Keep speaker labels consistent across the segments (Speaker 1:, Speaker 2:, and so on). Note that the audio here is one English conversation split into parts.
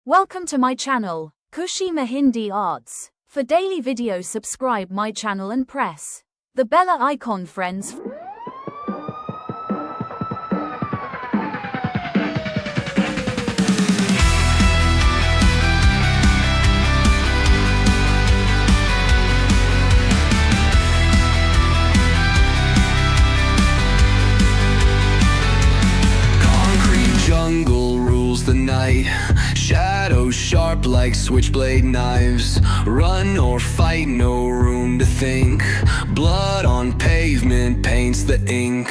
Speaker 1: Welcome to my channel, Khushi Mehindi Arts. For daily videos subscribe my channel and press the bell icon friends.
Speaker 2: Concrete jungle rules the night. Shadows sharp like switchblade knives. Run or fight, no room to think. Blood on pavement paints the ink.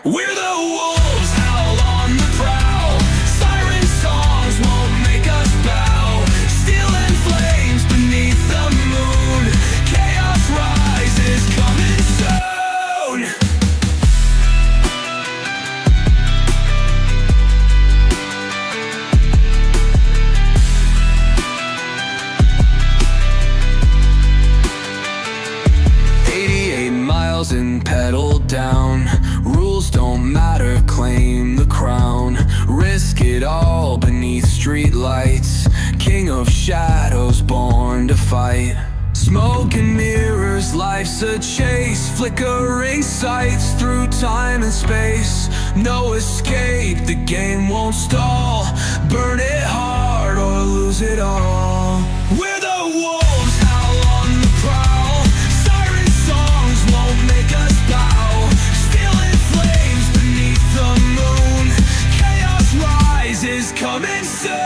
Speaker 2: We're the wolves, howl on the prowl. Siren songs won't make us bow. Steel and flames beneath the moon. Chaos rises, coming soon. 88 miles and pedal down. Rules don't matter, claim the crown. Risk it all beneath street lights. King of shadows, born to fight. Smoke and mirrors, life's a chase. Flickering sights through time and space. No escape, the game won't stall. Burn it hard or lose it all. We're the wolves, howl on the prowl. Siren songs won't make us bow. Steel and flames beneath the moon. Chaos rises, coming soon.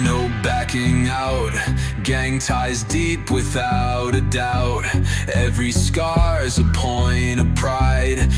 Speaker 2: No backing out. Gang ties deep without a doubt. Every scar's a point of pride.